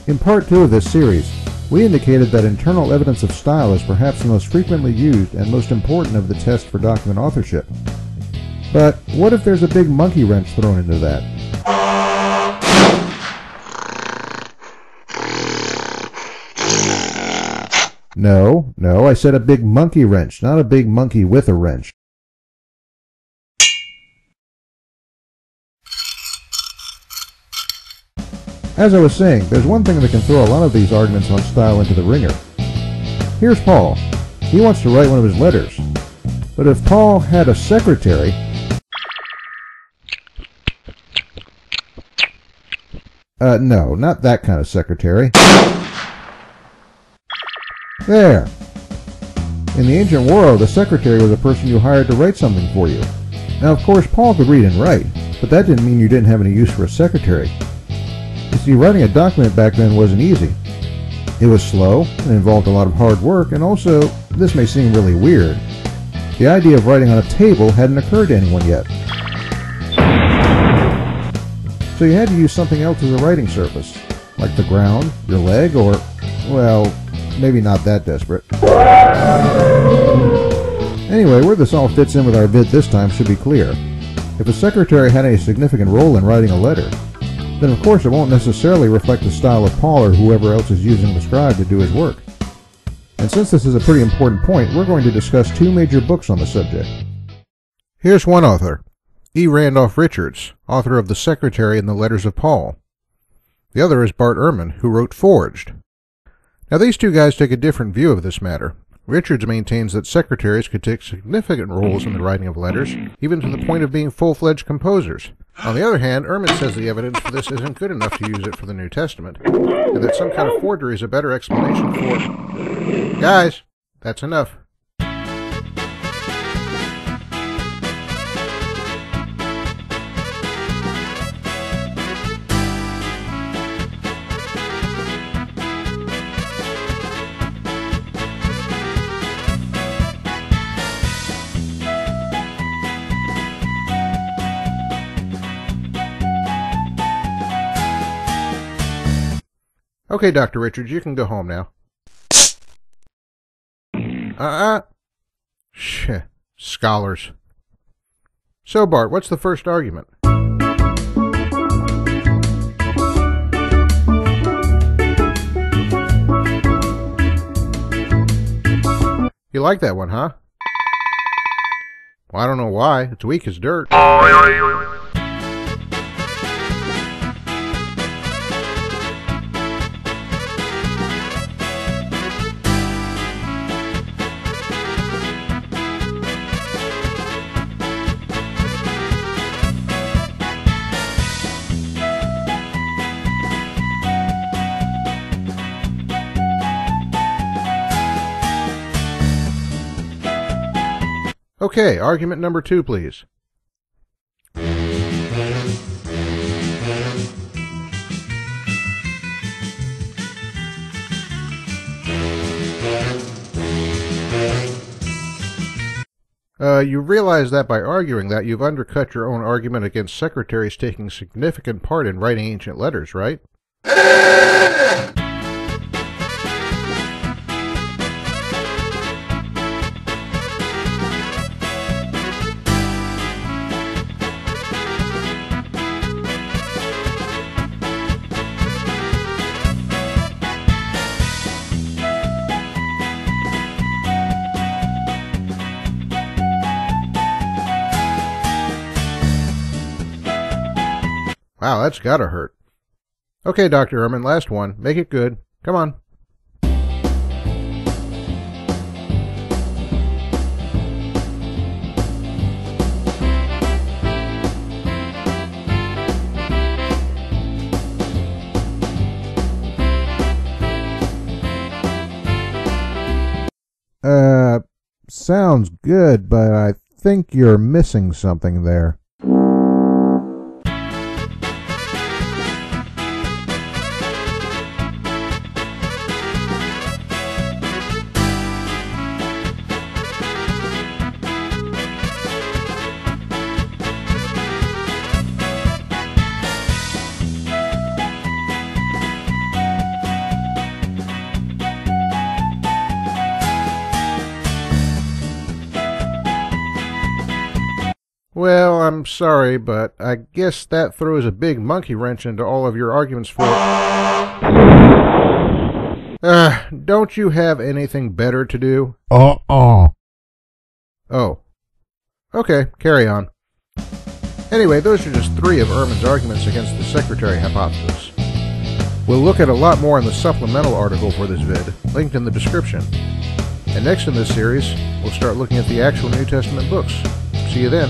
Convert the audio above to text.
In part 2 of this series, we indicated that internal evidence of style is perhaps the most frequently used and most important of the tests for document authorship. But what if there's a big monkey wrench thrown into that? No, I said a big monkey wrench, not a big monkey with a wrench. As I was saying, there's one thing that can throw a lot of these arguments on style into the ringer. Here's Paul. He wants to write one of his letters. But if Paul had a secretary... no, not that kind of secretary. There! In the ancient world, a secretary was a person you hired to write something for you. Now, of course, Paul could read and write, but that didn't mean you didn't have any use for a secretary. You see, writing a document back then wasn't easy. It was slow, and involved a lot of hard work, and also, this may seem really weird, the idea of writing on a table hadn't occurred to anyone yet. So you had to use something else as a writing surface, like the ground, your leg, or, well, maybe not that desperate. Anyway, where this all fits in with our vid this time should be clear. If a secretary had any significant role in writing a letter, then of course it won't necessarily reflect the style of Paul or whoever else is using the scribe to do his work. And since this is a pretty important point, we're going to discuss two major books on the subject. Here's one author, E. Randolph Richards, author of The Secretary and the Letters of Paul. The other is Bart Ehrman, who wrote Forged. Now these two guys take a different view of this matter. Richards maintains that secretaries could take significant roles in the writing of letters, even to the point of being full-fledged composers. On the other hand, Ehrman says the evidence for this isn't good enough to use it for the New Testament, and that some kind of forgery is a better explanation for... Guys, that's enough. Okay, Dr. Richards, you can go home now. Shit. Scholars. So, Bart, what's the first argument? You like that one, huh? Well, I don't know why. It's weak as dirt. Okay, argument number 2, please. You realize that by arguing that, you've undercut your own argument against secretaries taking significant part in writing ancient letters, right? Wow, that's gotta hurt. Okay, Dr. Ehrman, last one. Make it good. Come on. Sounds good, but I think you're missing something there. I'm sorry, but I guess that throws a big monkey wrench into all of your arguments for... don't you have anything better to do? Uh-uh. Oh. Okay, carry on. Anyway, those are just 3 of Ehrman's arguments against the secretary hypothesis. We'll look at a lot more in the supplemental article for this vid, linked in the description. And next in this series, we'll start looking at the actual New Testament books. See you then.